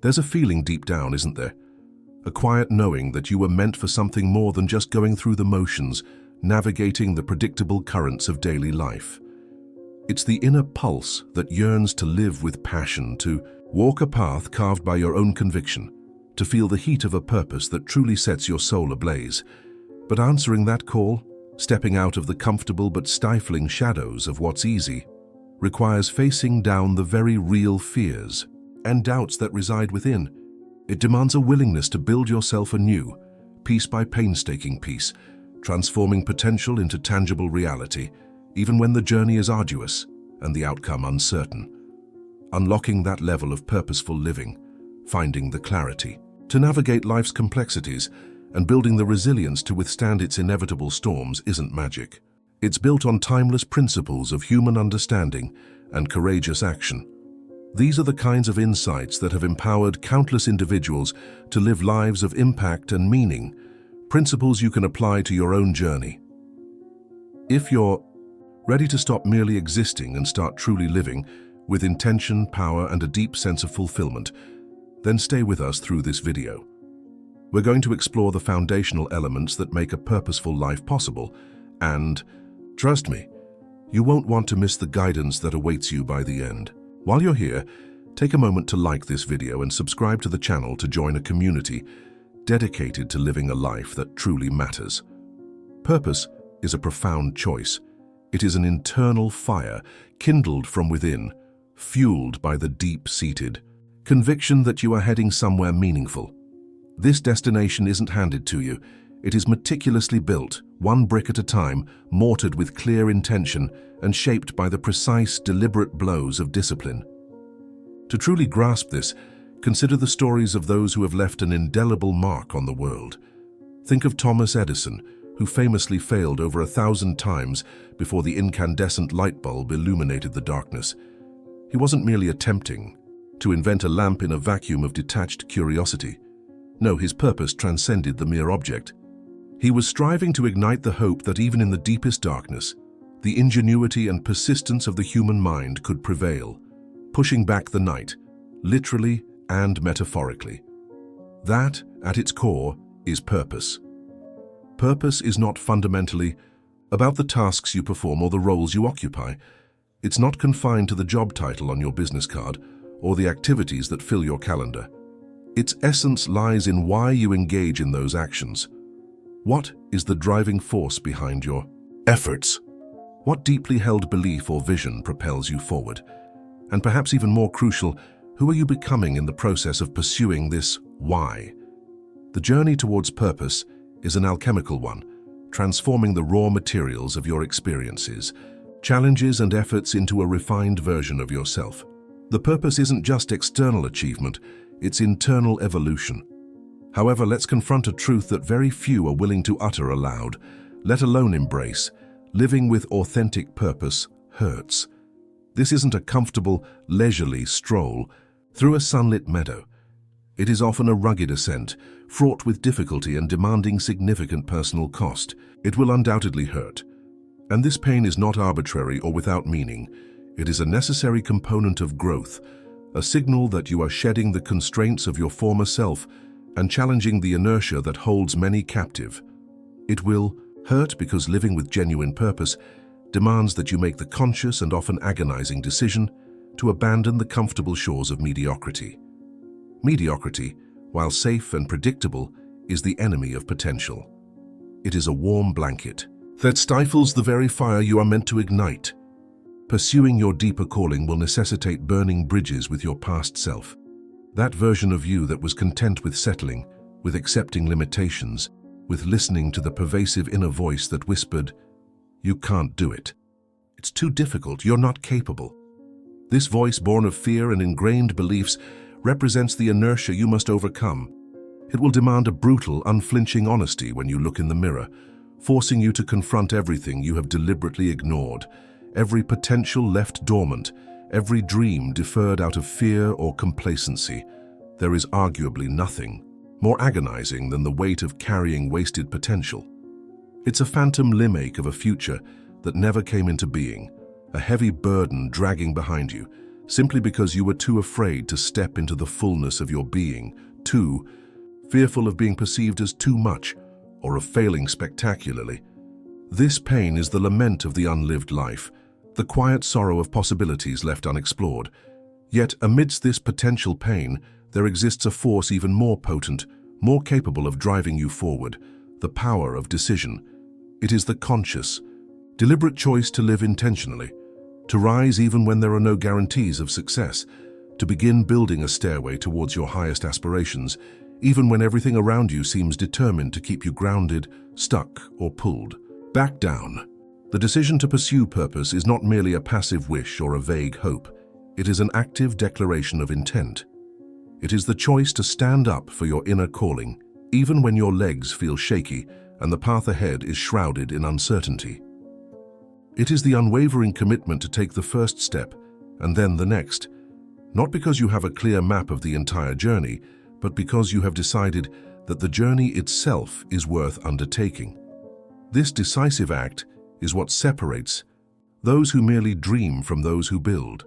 There's a feeling deep down, isn't there? A quiet knowing that you were meant for something more than just going through the motions, navigating the predictable currents of daily life. It's the inner pulse that yearns to live with passion, to walk a path carved by your own conviction, to feel the heat of a purpose that truly sets your soul ablaze. But answering that call, stepping out of the comfortable but stifling shadows of what's easy, requires facing down the very real fears and doubts that reside within. It demands a willingness to build yourself anew, piece by painstaking piece, transforming potential into tangible reality, even when the journey is arduous and the outcome uncertain. Unlocking that level of purposeful living, finding the clarity to navigate life's complexities, and building the resilience to withstand its inevitable storms isn't magic. It's built on timeless principles of human understanding and courageous action. These are the kinds of insights that have empowered countless individuals to live lives of impact and meaning, principles you can apply to your own journey. If you're ready to stop merely existing and start truly living with intention, power, and a deep sense of fulfillment, then stay with us through this video. We're going to explore the foundational elements that make a purposeful life possible, and, trust me, you won't want to miss the guidance that awaits you by the end. While you're here, take a moment to like this video and subscribe to the channel to join a community dedicated to living a life that truly matters. Purpose is a profound choice. It is an internal fire kindled from within, fueled by the deep-seated conviction that you are heading somewhere meaningful. This destination isn't handed to you. It is meticulously built, one brick at a time, mortared with clear intention and shaped by the precise, deliberate blows of discipline. To truly grasp this, consider the stories of those who have left an indelible mark on the world. Think of Thomas Edison, who famously failed over 1,000 times before the incandescent light bulb illuminated the darkness. He wasn't merely attempting to invent a lamp in a vacuum of detached curiosity. No, his purpose transcended the mere object. He was striving to ignite the hope that even in the deepest darkness, the ingenuity and persistence of the human mind could prevail, pushing back the night, literally and metaphorically. That, at its core, is purpose. Purpose is not fundamentally about the tasks you perform or the roles you occupy. It's not confined to the job title on your business card or the activities that fill your calendar. Its essence lies in why you engage in those actions. What is the driving force behind your efforts? What deeply held belief or vision propels you forward? And perhaps even more crucial, who are you becoming in the process of pursuing this why? The journey towards purpose is an alchemical one, transforming the raw materials of your experiences, challenges and efforts into a refined version of yourself. The purpose isn't just external achievement, it's internal evolution. However, let's confront a truth that very few are willing to utter aloud, let alone embrace. Living with authentic purpose hurts. This isn't a comfortable, leisurely stroll through a sunlit meadow. It is often a rugged ascent, fraught with difficulty and demanding significant personal cost. It will undoubtedly hurt. And this pain is not arbitrary or without meaning. It is a necessary component of growth, a signal that you are shedding the constraints of your former self and challenging the inertia that holds many captive. It will hurt because living with genuine purpose demands that you make the conscious and often agonizing decision to abandon the comfortable shores of mediocrity. Mediocrity, while safe and predictable, is the enemy of potential. It is a warm blanket that stifles the very fire you are meant to ignite. Pursuing your deeper calling will necessitate burning bridges with your past self. That version of you that was content with settling, with accepting limitations, with listening to the pervasive inner voice that whispered, "You can't do it. It's too difficult. You're not capable." This voice, born of fear and ingrained beliefs, represents the inertia you must overcome. It will demand a brutal, unflinching honesty when you look in the mirror, forcing you to confront everything you have deliberately ignored, every potential left dormant, every dream deferred out of fear or complacency. There is arguably nothing more agonizing than the weight of carrying wasted potential. It's a phantom limb-ache of a future that never came into being, a heavy burden dragging behind you, simply because you were too afraid to step into the fullness of your being, too fearful of being perceived as too much or of failing spectacularly. This pain is the lament of the unlived life, the quiet sorrow of possibilities left unexplored. Yet amidst this potential pain, there exists a force even more potent, more capable of driving you forward, the power of decision. It is the conscious, deliberate choice to live intentionally, to rise even when there are no guarantees of success, to begin building a stairway towards your highest aspirations, even when everything around you seems determined to keep you grounded, stuck, or pulled back down. The decision to pursue purpose is not merely a passive wish or a vague hope. It is an active declaration of intent. It is the choice to stand up for your inner calling, even when your legs feel shaky and the path ahead is shrouded in uncertainty. It is the unwavering commitment to take the first step and then the next, not because you have a clear map of the entire journey, but because you have decided that the journey itself is worth undertaking. This decisive act is what separates those who merely dream from those who build.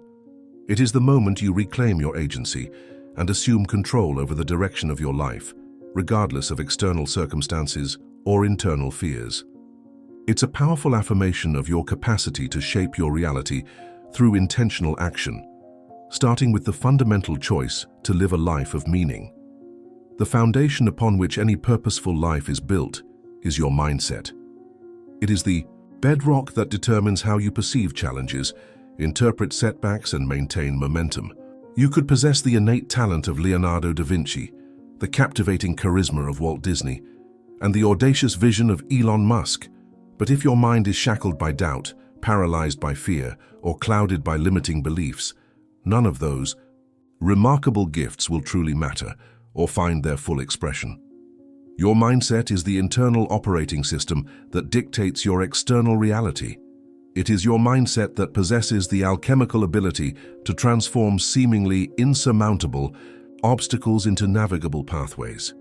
It is the moment you reclaim your agency and assume control over the direction of your life, regardless of external circumstances or internal fears. It's a powerful affirmation of your capacity to shape your reality through intentional action, starting with the fundamental choice to live a life of meaning. The foundation upon which any purposeful life is built is your mindset. It is the bedrock that determines how you perceive challenges, interpret setbacks, and maintain momentum. You could possess the innate talent of Leonardo da Vinci, the captivating charisma of Walt Disney, and the audacious vision of Elon Musk, but if your mind is shackled by doubt, paralyzed by fear, or clouded by limiting beliefs, none of those remarkable gifts will truly matter or find their full expression. Your mindset is the internal operating system that dictates your external reality. It is your mindset that possesses the alchemical ability to transform seemingly insurmountable obstacles into navigable pathways,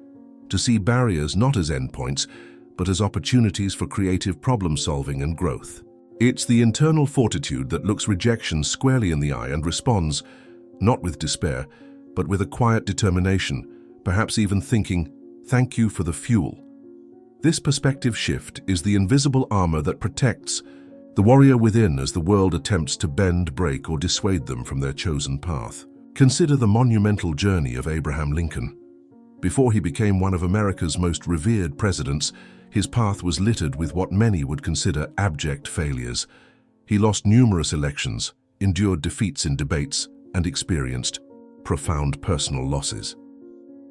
to see barriers not as endpoints, but as opportunities for creative problem-solving and growth. It's the internal fortitude that looks rejection squarely in the eye and responds, not with despair, but with a quiet determination, perhaps even thinking, "Thank you for the fuel." This perspective shift is the invisible armor that protects the warrior within as the world attempts to bend, break, or dissuade them from their chosen path. Consider the monumental journey of Abraham Lincoln. Before he became one of America's most revered presidents, his path was littered with what many would consider abject failures. He lost numerous elections, endured defeats in debates, and experienced profound personal losses.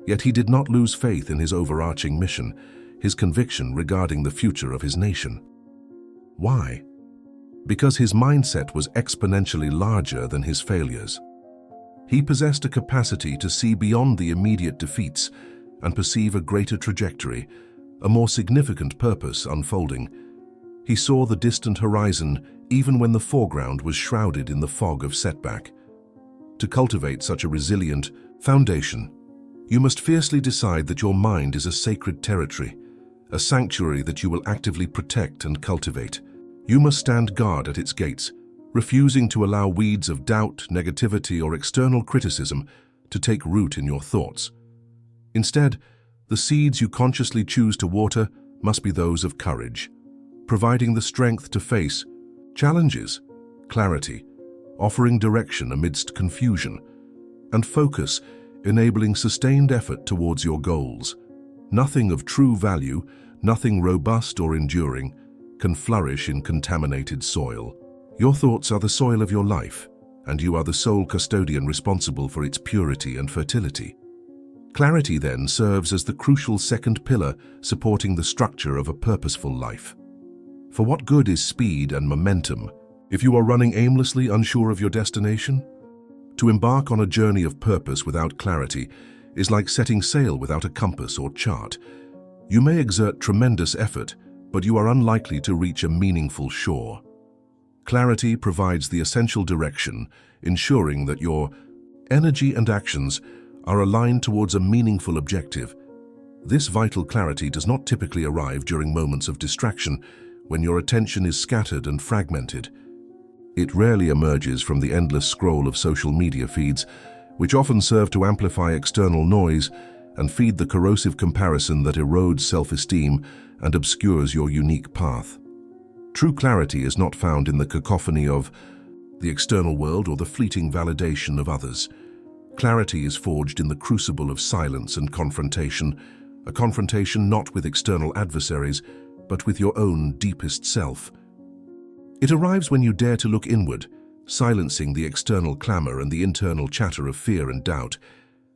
Yet he did not lose faith in his overarching mission, his conviction regarding the future of his nation. Why? Because his mindset was exponentially larger than his failures. He possessed a capacity to see beyond the immediate defeats and perceive a greater trajectory, a more significant purpose unfolding. He saw the distant horizon even when the foreground was shrouded in the fog of setback. To cultivate such a resilient foundation, you must fiercely decide that your mind is a sacred territory, a sanctuary that you will actively protect and cultivate. You must stand guard at its gates, refusing to allow weeds of doubt, negativity, or external criticism to take root in your thoughts. Instead, the seeds you consciously choose to water must be those of courage, providing the strength to face challenges, clarity, offering direction amidst confusion, and focus, enabling sustained effort towards your goals. Nothing of true value, nothing robust or enduring, can flourish in contaminated soil. Your thoughts are the soil of your life, and you are the sole custodian responsible for its purity and fertility. Clarity then serves as the crucial second pillar supporting the structure of a purposeful life. For what good is speed and momentum if you are running aimlessly, unsure of your destination? To embark on a journey of purpose without clarity is like setting sail without a compass or chart. You may exert tremendous effort, but you are unlikely to reach a meaningful shore. Clarity provides the essential direction, ensuring that your energy and actions are aligned towards a meaningful objective. This vital clarity does not typically arrive during moments of distraction when your attention is scattered and fragmented. It rarely emerges from the endless scroll of social media feeds, which often serve to amplify external noise and feed the corrosive comparison that erodes self-esteem and obscures your unique path. True clarity is not found in the cacophony of the external world or the fleeting validation of others. Clarity is forged in the crucible of silence and confrontation, a confrontation not with external adversaries, but with your own deepest self. It arrives when you dare to look inward, silencing the external clamor and the internal chatter of fear and doubt,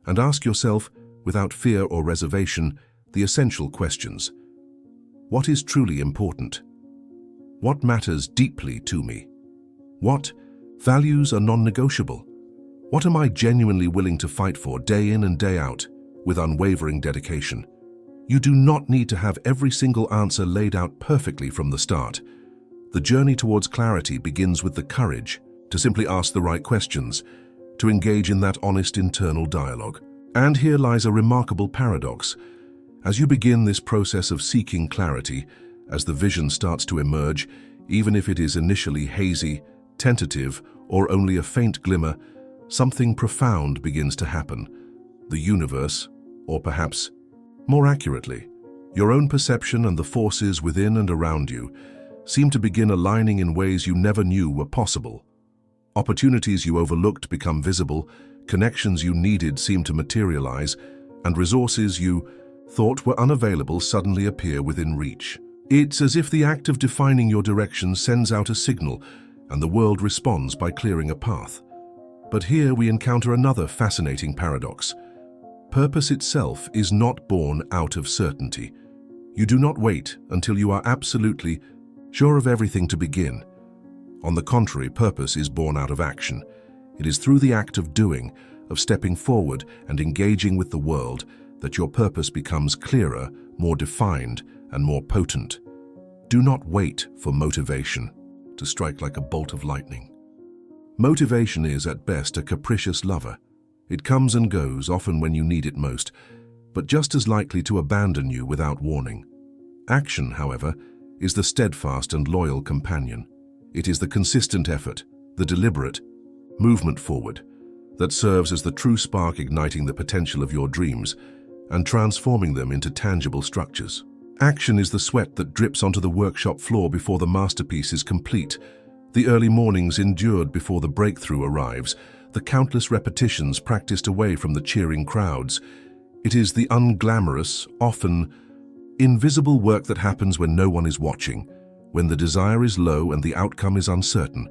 and ask yourself, without fear or reservation, the essential questions. What is truly important? What matters deeply to me? What values are non-negotiable? What am I genuinely willing to fight for day in and day out with unwavering dedication? You do not need to have every single answer laid out perfectly from the start. The journey towards clarity begins with the courage to simply ask the right questions, to engage in that honest internal dialogue. And here lies a remarkable paradox. As you begin this process of seeking clarity, as the vision starts to emerge, even if it is initially hazy, tentative, or only a faint glimmer, something profound begins to happen. The universe, or perhaps, more accurately, your own perception and the forces within and around you, seem to begin aligning in ways you never knew were possible. Opportunities you overlooked become visible, connections you needed seem to materialize, and resources you thought were unavailable suddenly appear within reach. It's as if the act of defining your direction sends out a signal, and the world responds by clearing a path. But here we encounter another fascinating paradox. Purpose itself is not born out of certainty. You do not wait until you are absolutely sure of everything to begin. On the contrary, purpose is born out of action. It is through the act of doing, of stepping forward and engaging with the world, that your purpose becomes clearer, more defined, and more potent. Do not wait for motivation to strike like a bolt of lightning. Motivation is, at best, a capricious lover. It comes and goes, often when you need it most, but just as likely to abandon you without warning. Action, however, is the steadfast and loyal companion. It is the consistent effort, the deliberate movement forward, that serves as the true spark igniting the potential of your dreams and transforming them into tangible structures. Action is the sweat that drips onto the workshop floor before the masterpiece is complete, the early mornings endured before the breakthrough arrives, the countless repetitions practiced away from the cheering crowds. It is the unglamorous, often invisible work that happens when no one is watching, when the desire is low and the outcome is uncertain.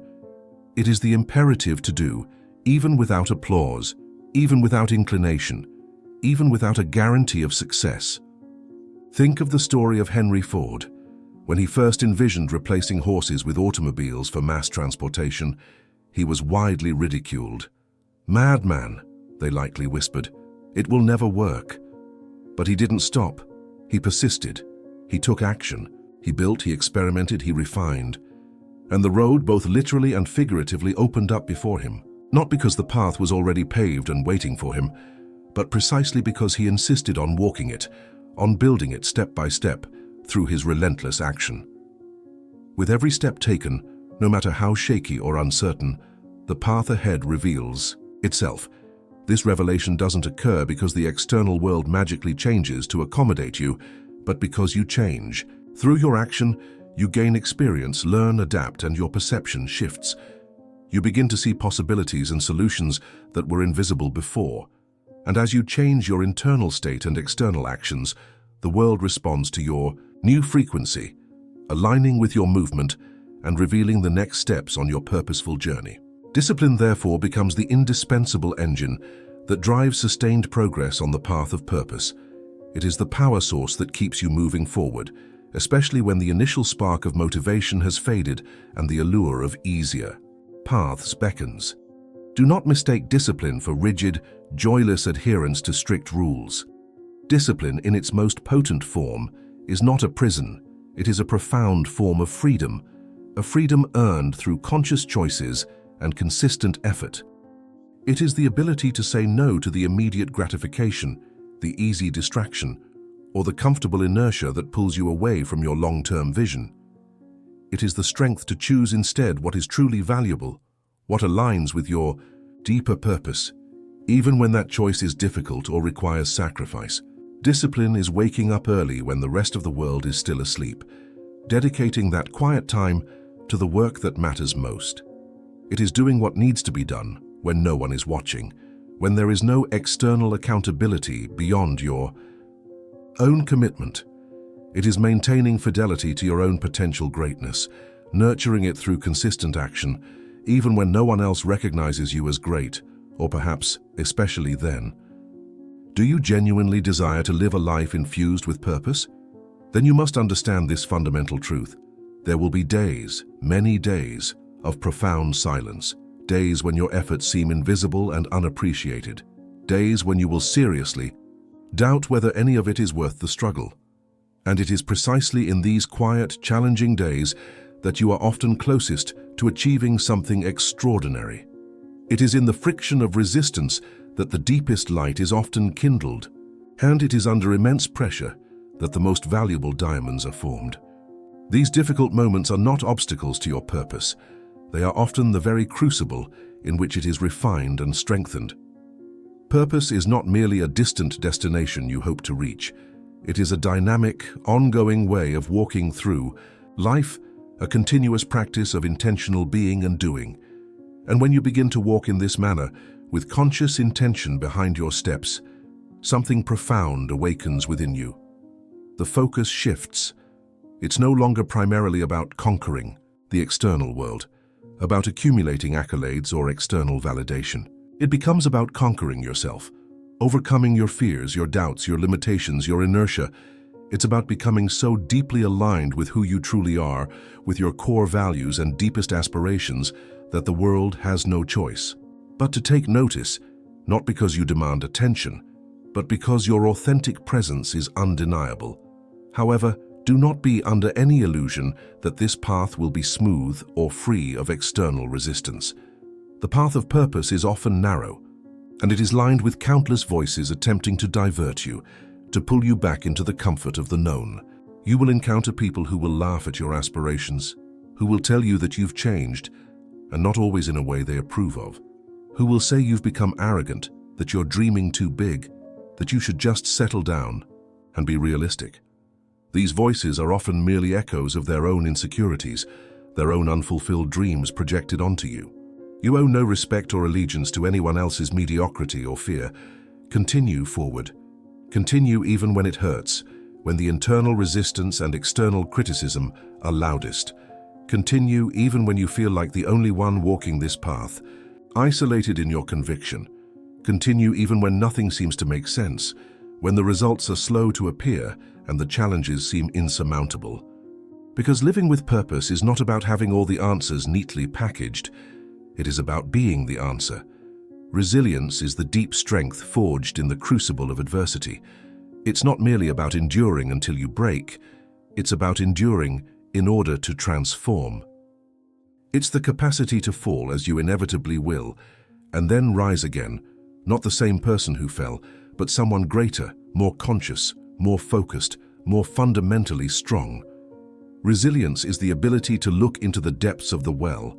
It is the imperative to do, even without applause, even without inclination, even without a guarantee of success. Think of the story of Henry Ford. When he first envisioned replacing horses with automobiles for mass transportation, he was widely ridiculed. "Madman," they likely whispered. "It will never work." But he didn't stop. He persisted. He took action. He built, he experimented, he refined. And the road, both literally and figuratively, opened up before him. Not because the path was already paved and waiting for him, but precisely because he insisted on walking it, on building it step by step, through his relentless action. With every step taken, no matter how shaky or uncertain, the path ahead reveals itself. This revelation doesn't occur because the external world magically changes to accommodate you, but because you change. Through your action, you gain experience, learn, adapt, and your perception shifts. You begin to see possibilities and solutions that were invisible before. And as you change your internal state and external actions, the world responds to your new frequency, aligning with your movement and revealing the next steps on your purposeful journey. Discipline, therefore, becomes the indispensable engine that drives sustained progress on the path of purpose. It is the power source that keeps you moving forward, especially when the initial spark of motivation has faded and the allure of easier paths beckons. Do not mistake discipline for rigid, joyless adherence to strict rules. Discipline, in its most potent form, is not a prison. It is a profound form of freedom, a freedom earned through conscious choices and consistent effort. It is the ability to say no to the immediate gratification, the easy distraction, or the comfortable inertia that pulls you away from your long-term vision. It is the strength to choose instead what is truly valuable, what aligns with your deeper purpose, even when that choice is difficult or requires sacrifice. Discipline is waking up early when the rest of the world is still asleep, dedicating that quiet time to the work that matters most. It is doing what needs to be done when no one is watching, when there is no external accountability beyond your own commitment. It is maintaining fidelity to your own potential greatness, nurturing it through consistent action, even when no one else recognizes you as great, or perhaps especially then. Do you genuinely desire to live a life infused with purpose? Then you must understand this fundamental truth. There will be days, many days, of profound silence, days when your efforts seem invisible and unappreciated, days when you will seriously doubt whether any of it is worth the struggle. And it is precisely in these quiet, challenging days that you are often closest to achieving something extraordinary. It is in the friction of resistance that the deepest light is often kindled, and it is under immense pressure that the most valuable diamonds are formed. These difficult moments are not obstacles to your purpose. They are often the very crucible in which it is refined and strengthened. Purpose is not merely a distant destination you hope to reach. It is a dynamic, ongoing way of walking through life, a continuous practice of intentional being and doing. And when you begin to walk in this manner, with conscious intention behind your steps, something profound awakens within you. The focus shifts. It's no longer primarily about conquering the external world, about accumulating accolades or external validation. It becomes about conquering yourself, overcoming your fears, your doubts, your limitations, your inertia. It's about becoming so deeply aligned with who you truly are, with your core values and deepest aspirations, that the world has no choice but to take notice, not because you demand attention, but because your authentic presence is undeniable. However, do not be under any illusion that this path will be smooth or free of external resistance. The path of purpose is often narrow, and it is lined with countless voices attempting to divert you, to pull you back into the comfort of the known. You will encounter people who will laugh at your aspirations, who will tell you that you've changed, and not always in a way they approve of, who will say you've become arrogant, that you're dreaming too big, that you should just settle down and be realistic. These voices are often merely echoes of their own insecurities, their own unfulfilled dreams projected onto you. You owe no respect or allegiance to anyone else's mediocrity or fear. Continue forward. Continue even when it hurts, when the internal resistance and external criticism are loudest. Continue even when you feel like the only one walking this path, isolated in your conviction. Continue even when nothing seems to make sense, when the results are slow to appear and the challenges seem insurmountable. Because living with purpose is not about having all the answers neatly packaged. It is about being the answer. Resilience is the deep strength forged in the crucible of adversity. It's not merely about enduring until you break. It's about enduring in order to transform. It's the capacity to fall as you inevitably will, and then rise again, not the same person who fell, but someone greater, more conscious, more focused, more fundamentally strong. Resilience is the ability to look into the depths of the well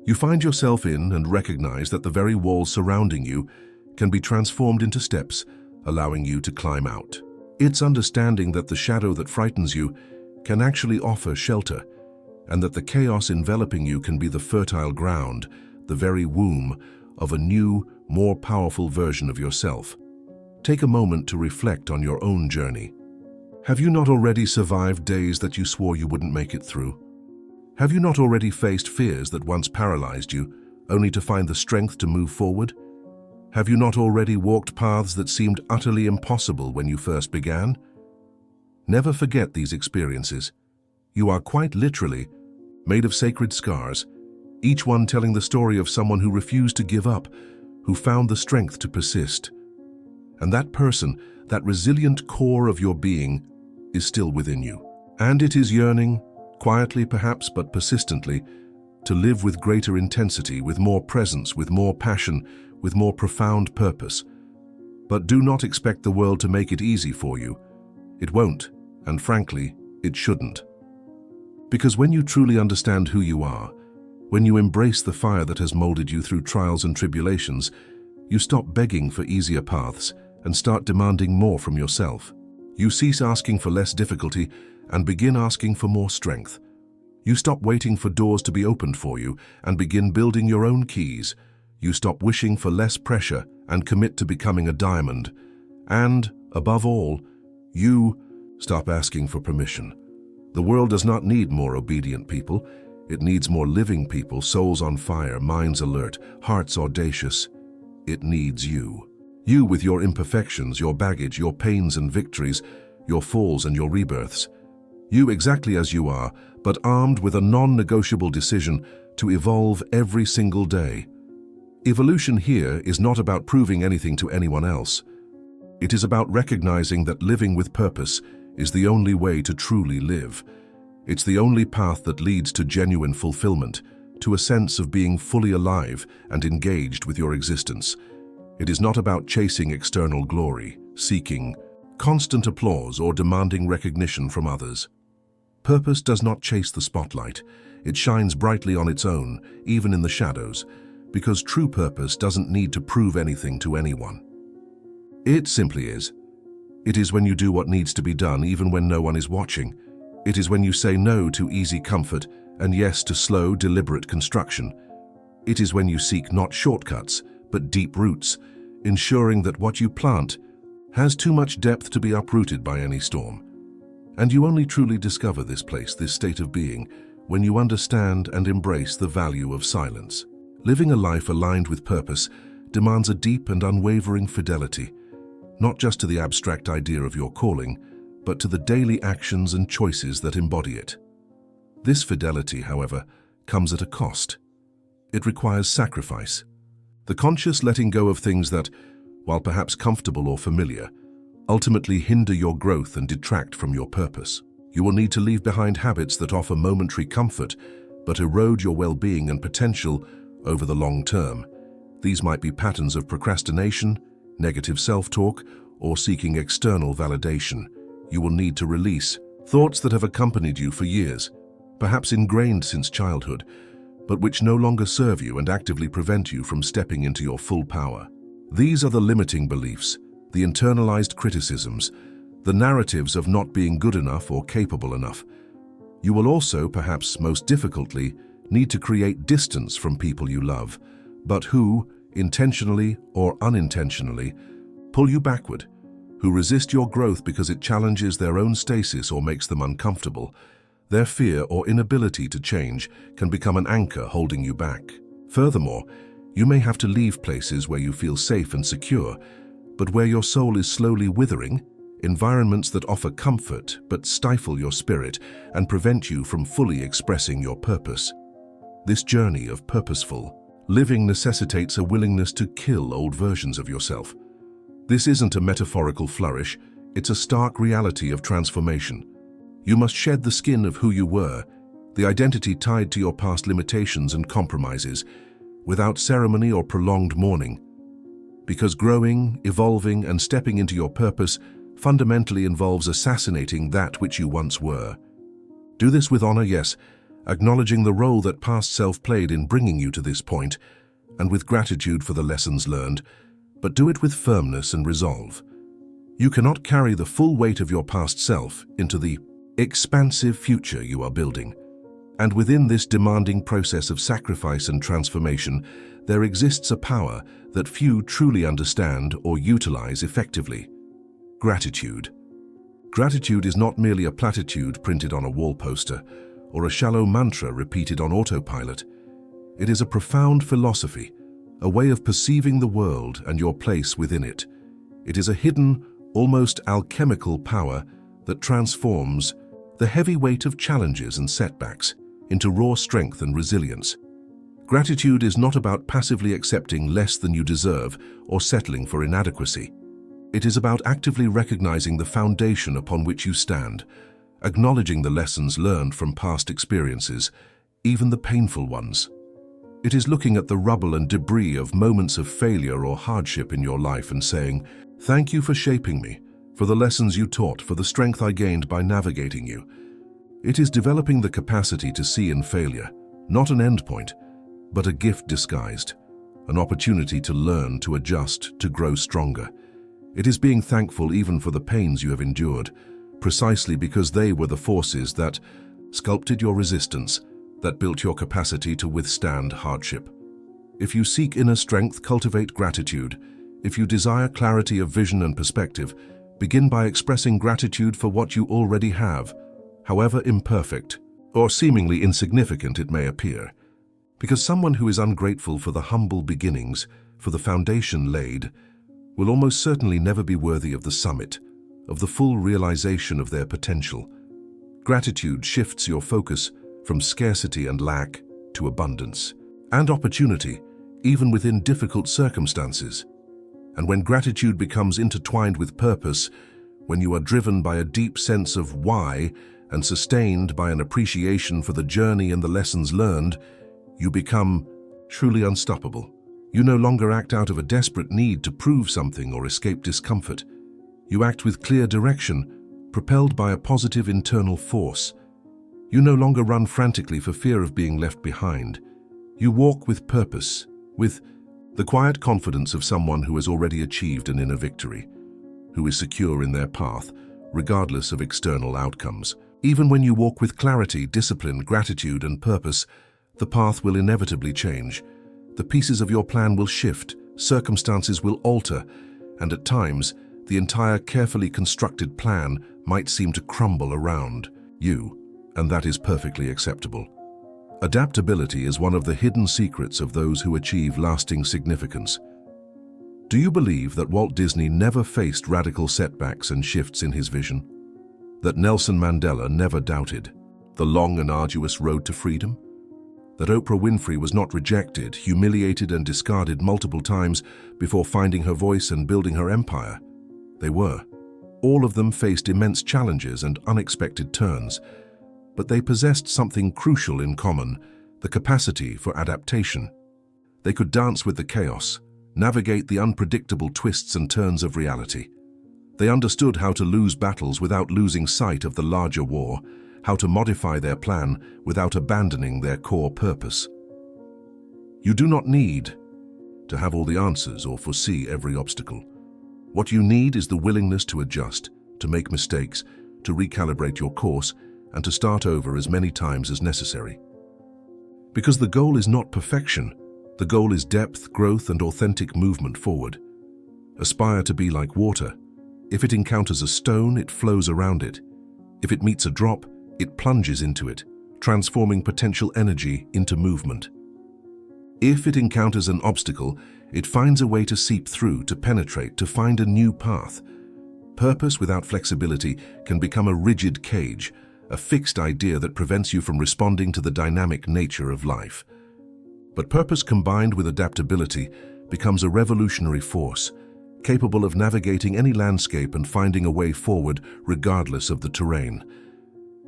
you find yourself in and recognize that the very walls surrounding you can be transformed into steps, allowing you to climb out. It's understanding that the shadow that frightens you can actually offer shelter, and that the chaos enveloping you can be the fertile ground, the very womb of a new, more powerful version of yourself. Take a moment to reflect on your own journey. Have you not already survived days that you swore you wouldn't make it through? Have you not already faced fears that once paralyzed you, only to find the strength to move forward? Have you not already walked paths that seemed utterly impossible when you first began? Never forget these experiences. You are quite literally made of sacred scars, each one telling the story of someone who refused to give up, who found the strength to persist. And that person, that resilient core of your being, is still within you. And it is yearning, quietly perhaps but persistently, to live with greater intensity, with more presence, with more passion, with more profound purpose. But do not expect the world to make it easy for you. It won't, and frankly, it shouldn't. Because when you truly understand who you are, when you embrace the fire that has molded you through trials and tribulations, you stop begging for easier paths and start demanding more from yourself. You cease asking for less difficulty and begin asking for more strength. You stop waiting for doors to be opened for you and begin building your own keys. You stop wishing for less pressure and commit to becoming a diamond. And, above all, you stop asking for permission. The world does not need more obedient people. It needs more living people, souls on fire, minds alert, hearts audacious. It needs you. You with your imperfections, your baggage, your pains and victories, your falls and your rebirths. You exactly as you are, but armed with a non-negotiable decision to evolve every single day. Evolution here is not about proving anything to anyone else. It is about recognizing that living with purpose is the only way to truly live. It's the only path that leads to genuine fulfillment, to a sense of being fully alive and engaged with your existence. It is not about chasing external glory, seeking constant applause, or demanding recognition from others. Purpose does not chase the spotlight. It shines brightly on its own, even in the shadows, because true purpose doesn't need to prove anything to anyone. It simply is. It is when you do what needs to be done even when no one is watching. It is when you say no to easy comfort and yes to slow, deliberate construction. It is when you seek not shortcuts, but deep roots, ensuring that what you plant has too much depth to be uprooted by any storm. And you only truly discover this place, this state of being, when you understand and embrace the value of silence. Living a life aligned with purpose demands a deep and unwavering fidelity, not just to the abstract idea of your calling, but to the daily actions and choices that embody it. This fidelity, however, comes at a cost. It requires sacrifice, the conscious letting go of things that, while perhaps comfortable or familiar, ultimately hinder your growth and detract from your purpose. You will need to leave behind habits that offer momentary comfort, but erode your well-being and potential over the long term. These might be patterns of procrastination, negative self-talk, or seeking external validation. You will need to release thoughts that have accompanied you for years, perhaps ingrained since childhood, but which no longer serve you and actively prevent you from stepping into your full power. These are the limiting beliefs, the internalized criticisms, the narratives of not being good enough or capable enough. You will also, perhaps most difficultly, need to create distance from people you love, but who, intentionally or unintentionally, pull you backward, who resist your growth because it challenges their own stasis or makes them uncomfortable. Their fear or inability to change can become an anchor holding you back. Furthermore, you may have to leave places where you feel safe and secure, but where your soul is slowly withering, environments that offer comfort but stifle your spirit and prevent you from fully expressing your purpose. This journey of purposeful living necessitates a willingness to kill old versions of yourself. This isn't a metaphorical flourish, it's a stark reality of transformation. You must shed the skin of who you were, the identity tied to your past limitations and compromises, without ceremony or prolonged mourning. Because growing, evolving, and stepping into your purpose fundamentally involves assassinating that which you once were. Do this with honor, yes, acknowledging the role that past self played in bringing you to this point, and with gratitude for the lessons learned, but do it with firmness and resolve. You cannot carry the full weight of your past self into the expansive future you are building. And within this demanding process of sacrifice and transformation, there exists a power that few truly understand or utilize effectively: gratitude. Gratitude is not merely a platitude printed on a wall poster or a shallow mantra repeated on autopilot. It is a profound philosophy, a way of perceiving the world and your place within it. It is a hidden, almost alchemical power that transforms the heavy weight of challenges and setbacks into raw strength and resilience. Gratitude is not about passively accepting less than you deserve or settling for inadequacy. It is about actively recognizing the foundation upon which you stand, acknowledging the lessons learned from past experiences, even the painful ones. It is looking at the rubble and debris of moments of failure or hardship in your life and saying, "Thank you for shaping me, for the lessons you taught, for the strength I gained by navigating you." It is developing the capacity to see in failure, not an endpoint, but a gift disguised, an opportunity to learn, to adjust, to grow stronger. It is being thankful even for the pains you have endured, precisely because they were the forces that sculpted your resistance, that built your capacity to withstand hardship. If you seek inner strength, cultivate gratitude. If you desire clarity of vision and perspective, begin by expressing gratitude for what you already have, however imperfect or seemingly insignificant it may appear. Because someone who is ungrateful for the humble beginnings, for the foundation laid, will almost certainly never be worthy of the summit, of the full realization of their potential. Gratitude shifts your focus from scarcity and lack to abundance and opportunity, even within difficult circumstances. And when gratitude becomes intertwined with purpose, when you are driven by a deep sense of why and sustained by an appreciation for the journey and the lessons learned, you become truly unstoppable. You no longer act out of a desperate need to prove something or escape discomfort. You act with clear direction, propelled by a positive internal force. You no longer run frantically for fear of being left behind. You walk with purpose, with the quiet confidence of someone who has already achieved an inner victory, who is secure in their path, regardless of external outcomes. Even when you walk with clarity, discipline, gratitude, and purpose, the path will inevitably change. The pieces of your plan will shift, circumstances will alter, and at times, the entire carefully constructed plan might seem to crumble around you, and that is perfectly acceptable. Adaptability is one of the hidden secrets of those who achieve lasting significance. Do you believe that Walt Disney never faced radical setbacks and shifts in his vision? That Nelson Mandela never doubted the long and arduous road to freedom? That Oprah Winfrey was not rejected, humiliated, and discarded multiple times before finding her voice and building her empire? They were. All of them faced immense challenges and unexpected turns, but they possessed something crucial in common: the capacity for adaptation. They could dance with the chaos, navigate the unpredictable twists and turns of reality. They understood how to lose battles without losing sight of the larger war, how to modify their plan without abandoning their core purpose. You do not need to have all the answers or foresee every obstacle. What you need is the willingness to adjust, to make mistakes, to recalibrate your course, and to start over as many times as necessary. Because the goal is not perfection, the goal is depth, growth, and authentic movement forward. Aspire to be like water. If it encounters a stone, it flows around it. If it meets a drop, it plunges into it, transforming potential energy into movement. If it encounters an obstacle, it finds a way to seep through, to penetrate, to find a new path. Purpose without flexibility can become a rigid cage, a fixed idea that prevents you from responding to the dynamic nature of life. But purpose combined with adaptability becomes a revolutionary force, capable of navigating any landscape and finding a way forward regardless of the terrain.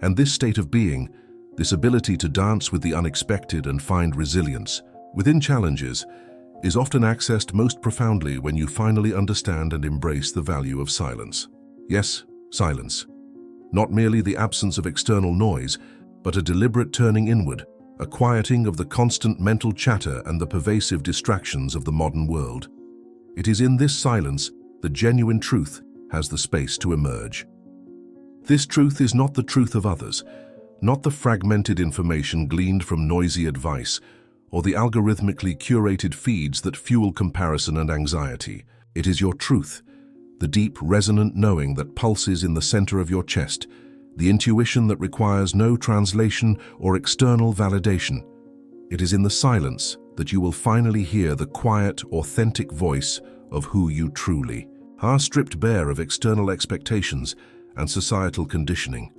And this state of being, this ability to dance with the unexpected and find resilience within challenges, is often accessed most profoundly when you finally understand and embrace the value of silence. Yes, silence. Not merely the absence of external noise, but a deliberate turning inward, a quieting of the constant mental chatter and the pervasive distractions of the modern world. It is in this silence that genuine truth has the space to emerge. This truth is not the truth of others, not the fragmented information gleaned from noisy advice or the algorithmically curated feeds that fuel comparison and anxiety. It is your truth, the deep, resonant knowing that pulses in the center of your chest, the intuition that requires no translation or external validation. It is in the silence that you will finally hear the quiet, authentic voice of who you truly are, stripped bare of external expectations and societal conditioning.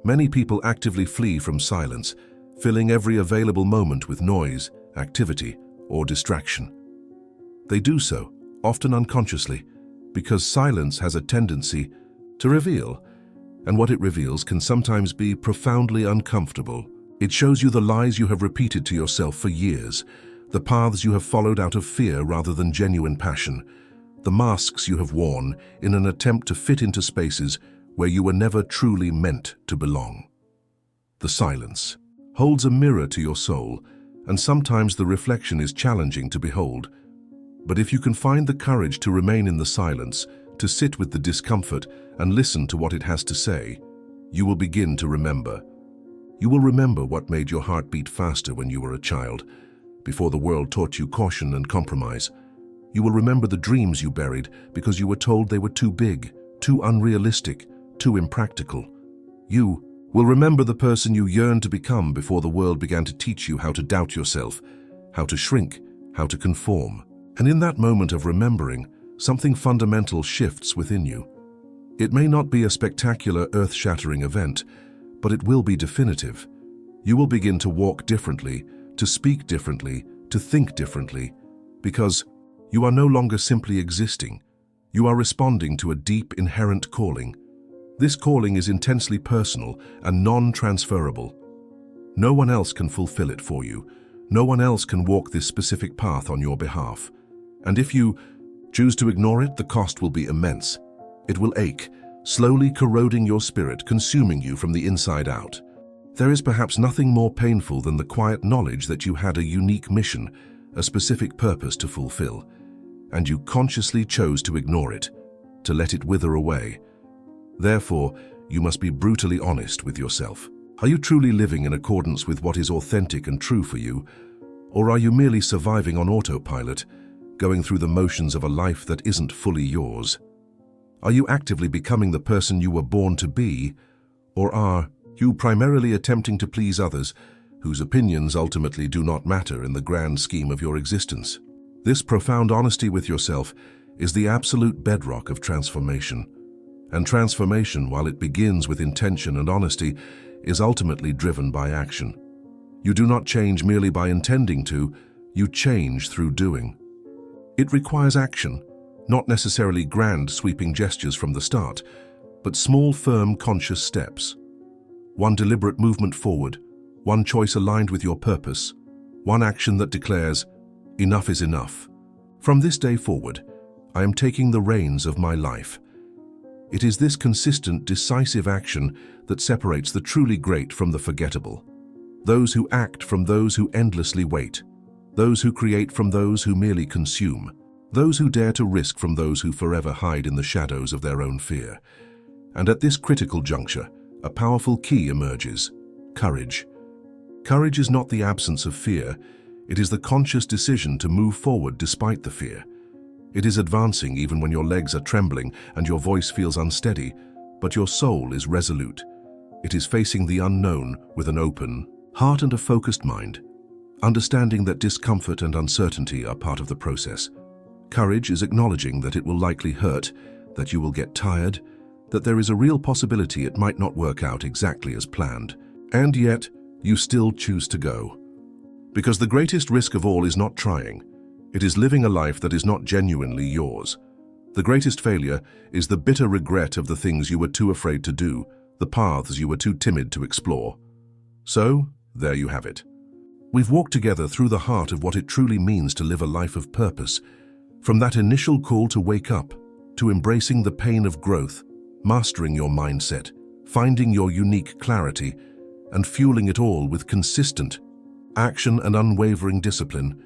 Many people actively flee from silence, filling every available moment with noise, activity, or distraction. They do so, often unconsciously, because silence has a tendency to reveal, and what it reveals can sometimes be profoundly uncomfortable. It shows you the lies you have repeated to yourself for years, the paths you have followed out of fear rather than genuine passion, the masks you have worn in an attempt to fit into spaces where you were never truly meant to belong. The silence holds a mirror to your soul, and sometimes the reflection is challenging to behold. But if you can find the courage to remain in the silence, to sit with the discomfort and listen to what it has to say, you will begin to remember. You will remember what made your heart beat faster when you were a child, before the world taught you caution and compromise. You will remember the dreams you buried because you were told they were too big, too unrealistic, too impractical. You will remember the person you yearned to become before the world began to teach you how to doubt yourself, how to shrink, how to conform. And in that moment of remembering, something fundamental shifts within you. It may not be a spectacular, earth-shattering event, but it will be definitive. You will begin to walk differently, to speak differently, to think differently, because you are no longer simply existing. You are responding to a deep, inherent calling. This calling is intensely personal and non-transferable. No one else can fulfill it for you. No one else can walk this specific path on your behalf. And if you choose to ignore it, the cost will be immense. It will ache, slowly corroding your spirit, consuming you from the inside out. There is perhaps nothing more painful than the quiet knowledge that you had a unique mission, a specific purpose to fulfill, and you consciously chose to ignore it, to let it wither away. Therefore, you must be brutally honest with yourself. Are you truly living in accordance with what is authentic and true for you, or are you merely surviving on autopilot, going through the motions of a life that isn't fully yours? Are you actively becoming the person you were born to be, or are you primarily attempting to please others whose opinions ultimately do not matter in the grand scheme of your existence? This profound honesty with yourself is the absolute bedrock of transformation. And transformation, while it begins with intention and honesty, is ultimately driven by action. You do not change merely by intending to, you change through doing. It requires action, not necessarily grand sweeping gestures from the start, but small, firm, conscious steps. One deliberate movement forward, one choice aligned with your purpose, one action that declares, enough is enough. From this day forward, I am taking the reins of my life. It is this consistent, decisive action that separates the truly great from the forgettable. Those who act from those who endlessly wait. Those who create from those who merely consume. Those who dare to risk from those who forever hide in the shadows of their own fear. And at this critical juncture, a powerful key emerges: courage. Courage is not the absence of fear. It is the conscious decision to move forward despite the fear. It is advancing even when your legs are trembling and your voice feels unsteady, but your soul is resolute. It is facing the unknown with an open heart and a focused mind, understanding that discomfort and uncertainty are part of the process. Courage is acknowledging that it will likely hurt, that you will get tired, that there is a real possibility it might not work out exactly as planned, and yet you still choose to go. Because the greatest risk of all is not trying. It is living a life that is not genuinely yours. The greatest failure is the bitter regret of the things you were too afraid to do, the paths you were too timid to explore. So, there you have it. We've walked together through the heart of what it truly means to live a life of purpose. From that initial call to wake up, to embracing the pain of growth, mastering your mindset, finding your unique clarity, and fueling it all with consistent action and unwavering discipline.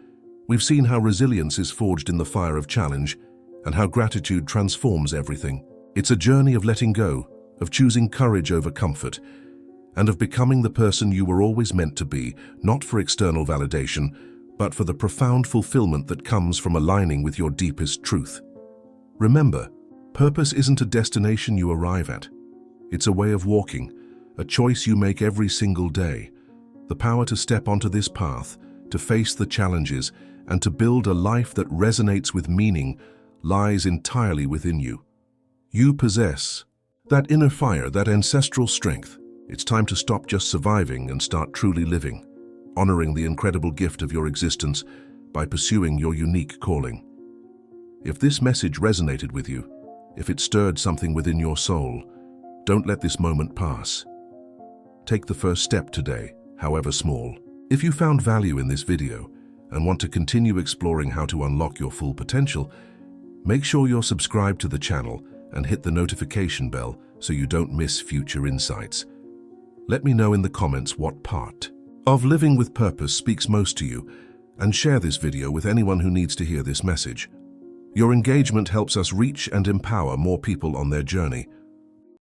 We've seen how resilience is forged in the fire of challenge and how gratitude transforms everything. It's a journey of letting go, of choosing courage over comfort, and of becoming the person you were always meant to be, not for external validation, but for the profound fulfillment that comes from aligning with your deepest truth. Remember, purpose isn't a destination you arrive at. It's a way of walking, a choice you make every single day. The power to step onto this path, to face the challenges, and to build a life that resonates with meaning lies entirely within you. You possess that inner fire, that ancestral strength. It's time to stop just surviving and start truly living, honoring the incredible gift of your existence by pursuing your unique calling. If this message resonated with you, if it stirred something within your soul, don't let this moment pass. Take the first step today, however small. If you found value in this video and want to continue exploring how to unlock your full potential, make sure you're subscribed to the channel and hit the notification bell so you don't miss future insights. Let me know in the comments what part of living with purpose speaks most to you, and share this video with anyone who needs to hear this message. Your engagement helps us reach and empower more people on their journey.